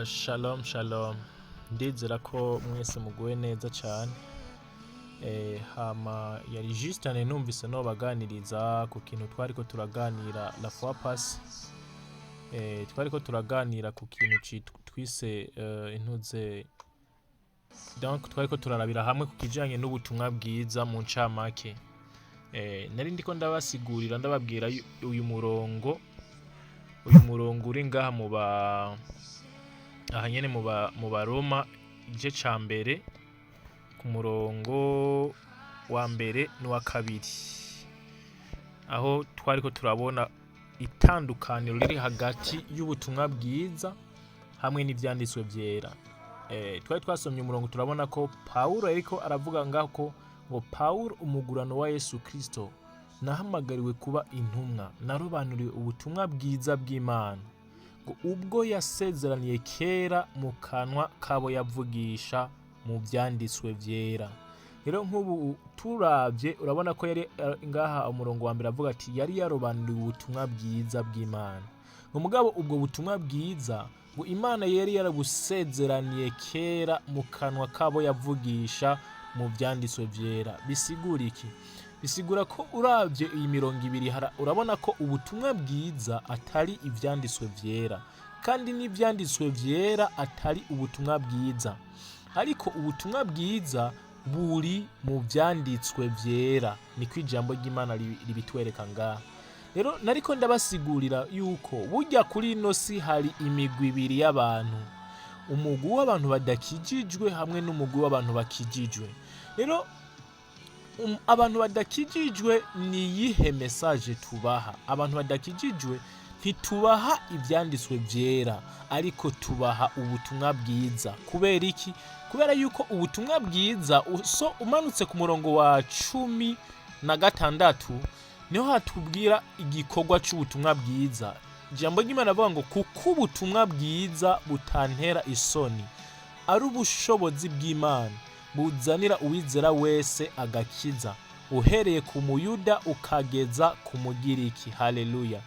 Shalom shalom, ndizera ko mwese muguwe neza cyane. Hama yari Justine numvise no baganiriza ku kintu twariko turaganira la fois passe. Twariko turaganira ku kintu twise intuze, donc twariko turarabira hamwe ku kijanye n'ubutumwa bwiza mu ncamake. Nari ndiko ndabasigurira ndababwira uyu murongo uri ngaha aha nyene mu Baroma igice ca mbere ku murongo wa mbere n'uwa kabiri, aho twariko turabona itandukaniro riri hagati y'ubutumwa bwiza hamwe n'ivyanditswe vyera. Twari twasomye umurongo turabona ko Pawulo ariko aravuga ngaho ngo Pawulo umugurano wa Yesu Kristo nahamagariwe kuba intumwa, narobanuriwe ubutumwa bwiza bw'Imana ngo ubwo yasezeraniye kera mu kanwa kabo yavugisha mu vyanditswe vyera. Rero nk'ubu turavye urabona ko yari ngaha umurongo wa mbere avuga ati yari yarobanuriwe ubutumwa bwiza bw'Imana. Ngo mugabo ubwo butumwa bwiza ngo Imana yari yarabusezeraniye kera mu kanwa kabo yavugisha mu vyanditswe vyera. Bisigura iki? Bisigura ko uravye iyi mirongo ibiri urabona ko ubutumwa bwiza atari ivyanditswe vyera, kandi n'ivyanditswe vyera atari ubutumwa bwiza, ariko ubutumwa bwiza buri mu vyanditswe vyera. Niko ijambo ry'Imana ribitwereka ngaha. Rero nariko ndabasigurira yuko burya kuri ino si hari imigwi ibiri y'abantu, umugwi w'abantu badakijijwe hamwe n'umugwi w'abantu bakijijwe. Rero abantu badakijijwe ni iyihe message tubaha? Abantu badakijijwe ntitubaha ivyanditswe vyera, ariko tubaha ubutumwa bwiza. Kubera iki? Kubera yuko ubutumwa bwiza umanutse ku murongo wa 16 niho hatubwira igikorwa c'ubutumwa bwiza. Ijambo ry'Imana avuga ngo kuko ubutumwa bwiza butantera isoni, ari ubushobozi bw'Imana buzanira uwizera wese agakiza, uhereye ku muyuda ukageza ku mugiriki. Haleluya.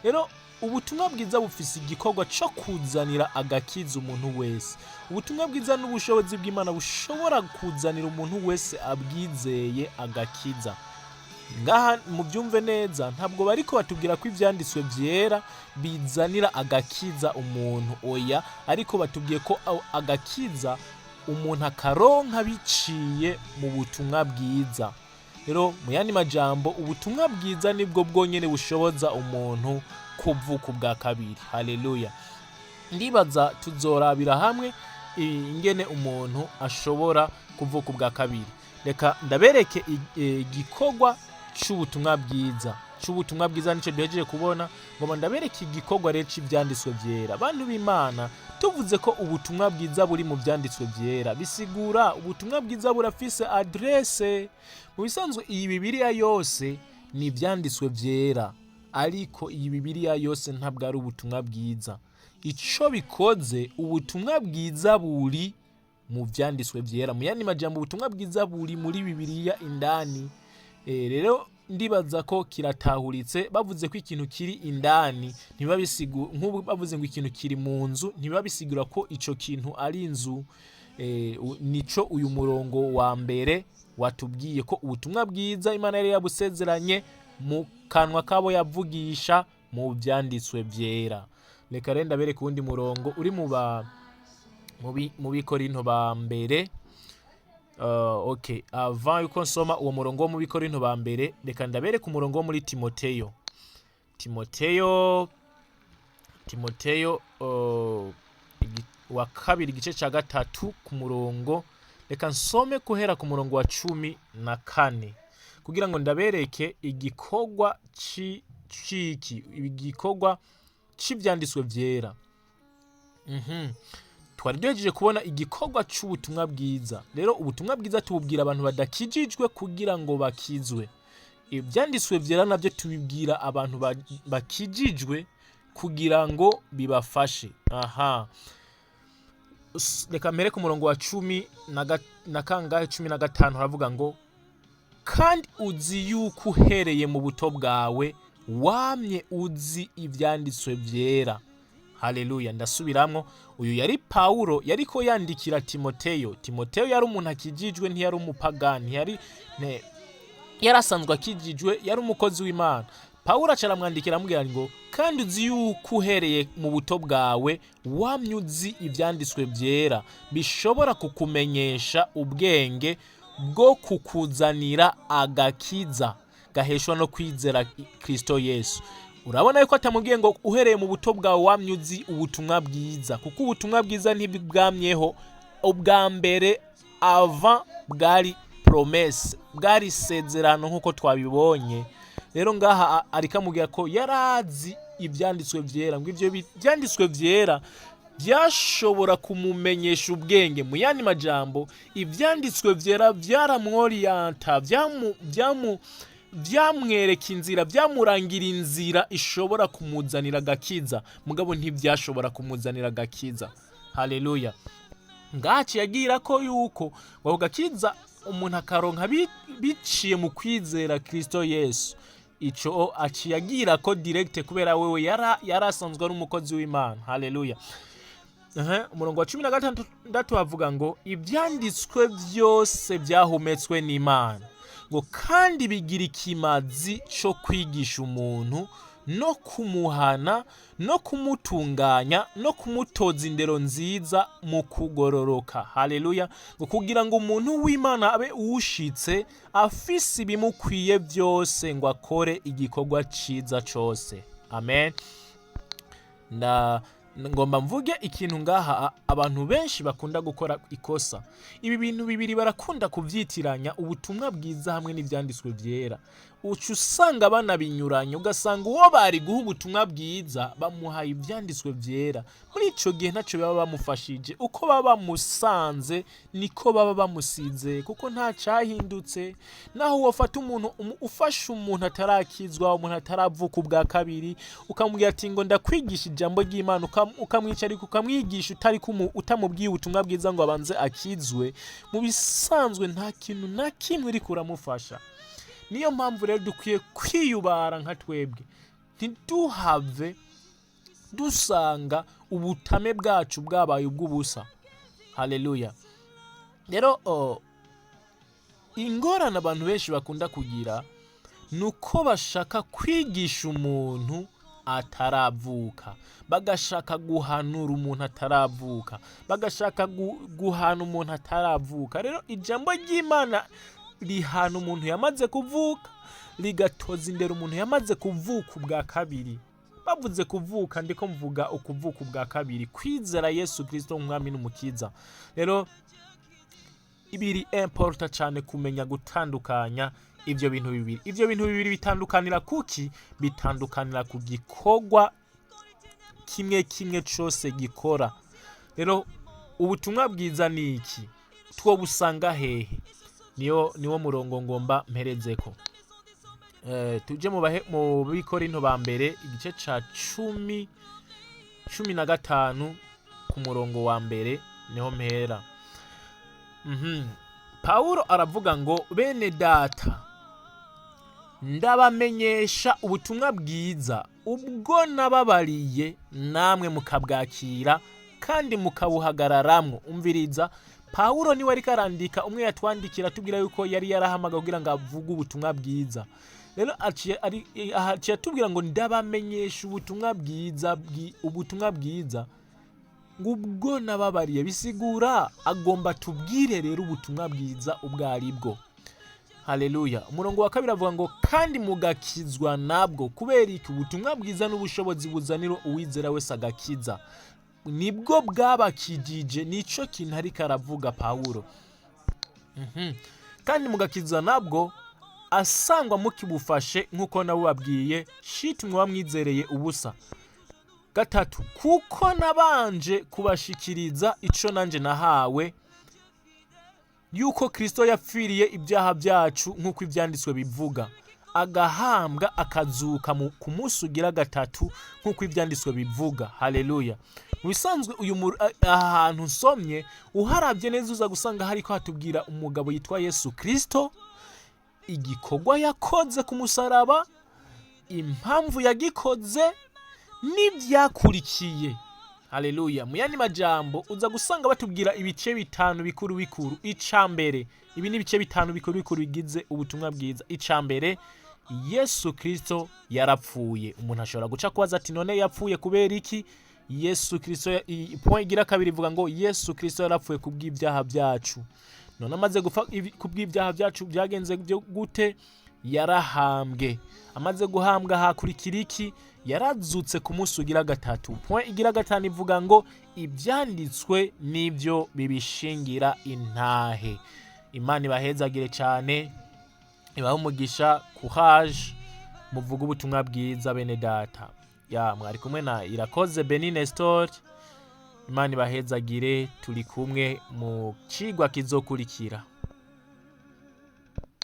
Rero ubutumwa bwiza bufise igikorwa co kuzanira agakiza umuntu wese. Ubutumwa bwiza n'ubushobozi bw'Imana bushobora kuzanira umuntu wese abwizeye agakiza. Ngaha mubyumve neza, ntabwo bariko batubwira ko ivyanditswe vyera bizanira agakiza umuntu, oya, ariko batubwiye ko agakiza umuntu akaronka biciye mu butumwa bwiza. Rero mu yandi majambo, ubutumwa bwiza nibwo bwonyene bushoboza umuntu kuvuka ubwa kabiri. Haleluya. Ndibaza tuzorabira hamwe ingene umuntu ashobora kuvuka ubwa kabiri. Reka ndabereke igikorwa c'ubutumwa bwiza. C'ubutumwa bwiza nico duhejeje kubona, ngoma ndabereke igikorwa rero c'ivyanditswe vyera. Abantu b'Imana, tuvuze ko ubutumwa bwiza buri mu vyanditswe vyera, bisigura ubutumwa bwiza burafise adresse. Mu bisanzwe iyi Bibiliya yose ni ivyanditswe vyera, ariko iyi Bibiliya yose ntabwo ari ubutumwa bwiza. Ico bikoze, ubutumwa bwiza buri mu vyanditswe vyera. Mu yandi majambo, ubutumwa bwiza buri muri Bibiliya indani. Rero ndibaza ko kiratahuritse. Bavuze ko ikintu kiri indani ntibabisigura, nk'ubu bavuze ngo ikintu kiri mu nzu ntibabisigura ko ico kintu ari inzu. Nico uyu murongo wa mbere watubwiye ko ubutumwa bwiza Imana yari yabusezeranye mu kanwa kabo yavugisha mu vyanditswe vyera. Reka rero ndabereka uwundi murongo uri mu Bikorinto ba mbere. Okay, avant yuko nsoma uwo murongo wo mu Bikorinto ba mbere, reka ndabereka umurongo wo muri Timoteyo wa kabiri igice ca gatatu ku murongo. Reka nsome kuhera ku murongo wa 14 kugira ngo ndabereke igikorwa igikorwa c'ivyanditswe vyera. Twari duhejeje kubona igikorwa c'ubutumwa bwiza. Rero ubutumwa bwiza tububwira abantu badakijijwe kugira ngo bakizwe. Ivyanditswe vyera navyo tubibwira abantu bakijijwe kugira ngo bibafashe. Reka mbere ku murongo wa 15 haravuga ngo kandi uzi yuko uhereye mu buto bwawe wamye uzi ivyanditswe vyera Haleluya. Ndasubiramwo, uyu yari Pawulo yariko yandikira Timoteyo. Timoteyo yari umuntu akijijwe, ntiyari umupagani, yarasanzwe akijijwe, yari umukozi w'Imana. Pawulo acaramwandikira amubwira ngo kandi uzi yuko uhereye mu buto bwawe wamye uzi ivyanditswe vyera bishobora kukumenyesha ubwenge bwo kukuzanira agakiza gaheshwa no kwizera Kristo Yesu. Urabona yuko atamubwiye ngo uhereye mu buto bwawe wamye uzi ubutumwa bwiza, kuko ubutumwa bwiza ntibwamyeho ubwa mbere avant bwari promesse, bwari sezerano nk'uko twabibonye. Rero ngaha ariko amubwira ko yarazi ivyanditswe vyera, ngo ivyo byanditswe vyera byashobora kumumenyesha ubwenge. Mu yandi majambo, ivyanditswe vyera vyaramworienta, vyamwereka inzira, vyamurangira inzira ishobora kumuzanira agakiza, mugabo ntivyashobora kumuzanira agakiza. Haleluya. Ngaci yagira ko yuko ngo gakiza umuntu akaronka biciye mu kwizera Kristo Yesu. Ico aciyagira ko direct kubera wewe yarasanzwe ari umukozi w'Imana. Haleluya. Umurongo wa 16 bavuga ngo ibyanditswe byose byahumetswe n'Imana, ngo kandi bigira ikimazi cyo kwigisha umuntu no kumuhana no kumutunganya no kumutoza indero nziza mu kugororoka. Haleluya. Ngo kugira ngo umuntu w'Imana abe uwushitse afise ibimukwiye byose ngo akore igikorwa ciza cose. Amen. Ngomba mvuge ikintu ngaha, abantu benshi bakunda gukora ikosa. Ibi bintu bibiri barakunda kuvyitiranya, ubutumwa bwiza hamwe n'ivyanditswe vyera. Ucu usanga banabinyuranye, ugasanga uwo bari guha ubutumwa bwiza bamuhaye ivyanditswe vyera. Muri ico gihe ntaco baba bamufashije, uko baba bamusanze niko baba bamusize, kuko nta cahindutse. Naho wafata umuntu ufasha umuntu atarakizwa, umuntu ataravuka ubwa kabiri, ukamubwira ati ngo ndakwigisha ijambo ry'Imana, ukamwicara ukamwigisha utamubwiye ubutumwa bwiza ngo abanze akizwe, mu bisanzwe nta kintu na kimwe uri kuramufasha. Niyo mpamvu rero dukwiye kwiyubara nka twebwe, ntiduhave dusanga ubutame bwacu bwabaye ubw'ubusa. Haleluya. Rero ingorane abantu benshi bakunda kugira nuko bashaka kwigisha umuntu ataravuka, bagashaka guhanura umuntu ataravuka, bagashaka guhana umuntu ataravuka. Rero ijambo ry'Imana rihana umuntu yamaze kuvuka, rigatoza indero umuntu yamaze kuvuka ubwa kabiri. Bavuze kuvuka ndiko mvuga ukuvuka ubwa kabiri, kwizera Yesu Kristo umwami n'umukiza. Rero ibiri important cyane kumenya gutandukanya ivyo bintu bibiri. Ivyo bintu bibiri bitandukanira kuki? Bitandukanira ku gikorwa kimwe kimwe cyose gikora. Rero ubutumwa bwiza ni iki? Two busanga hehe? Niwo murongo ngomba mperezeko. Tuje mu Bikorinto ba mbere igice ca 15 ku murongo wa mbere niho mpera. Paulo aravuga ngo bene data, ndabamenyesha ubutumwa bwiza ubwo nababariye namwe mukabwakira kandi mukabuhagararamwo. Umviriza, Paulo niwe ariko arandika, umwe yatwandikira tubwira yuko yari yarahamagaye kugira ngo avuge ubutumwa bwiza. Rero aciye tubwira ngo ndabamenyesha ubutumwa bwiza ngubwo nababariye, bisigura agomba tubwire rero ubutumwa bwiza ubwo aribwo. Haleluya. Umurongo wa 2 avuga ngo kandi mugakizwa nabwo, kubera iki? Ubutumwa bwiza n'ubushobozi buzanira uwizera wese agakiza, nibwo bwabakijije. Nico kintu ariko aravuga Paulo. Kandi mugakizwa nabwo asangwa mukibufashe nkuko nabo babwiye shitumwe bamwizereye ubusa. 3, kuko nabanje kubashikiriza ico nanje nahawe, yuko Kristo yapfiriye ibyaha byacu nkuko ivyanditswe bivuga, agahambwa akazuka ku munsi ugira 3 nkuko ivyanditswe bivuga. Haleluya. Mu bisanzwe uyu ahantu nsomye uharabye neza uza gusanga hariko hatubwira umugabo yitwa Yesu Kristo, igikorwa yakoze ku musaraba, impamvu yagikoze, n'ibyakurikiye. Haleluya. Mu yandi majambo uza gusanga batubwira ibice bitanu bikuru bikuru. Icambere, ibi ni ibice bitanu bikuru bikuru bigize ubutumwa bwiza. Icambere, Yesu Kristo yarapfuye. Umuntu ashobora guca kubaza ati none yapfuye kubera iki? Yesu Kristo, point igira kabiri ivuga ngo Yesu Kristo yarapfuye kubw'ibyaha byacu. None amaze gupfa kubw'ibyaha byacu byagenze gute? Yarahambwe. Amaze guhambwa hakurikira iki? Yarazutse ku munsi ugira gatatu. Point igira gatanu ivuga ngo ibyanditswe nibyo bibishingira intahe. Imana ibahezagire cyane, ibahe umugisha, courage, muvuga ubutumwa bwiza bene data. Mwari kumwe na Irakoze Beni Nestor. Imana ibahezagire, turi kumwe mu cigwa kizokurikira.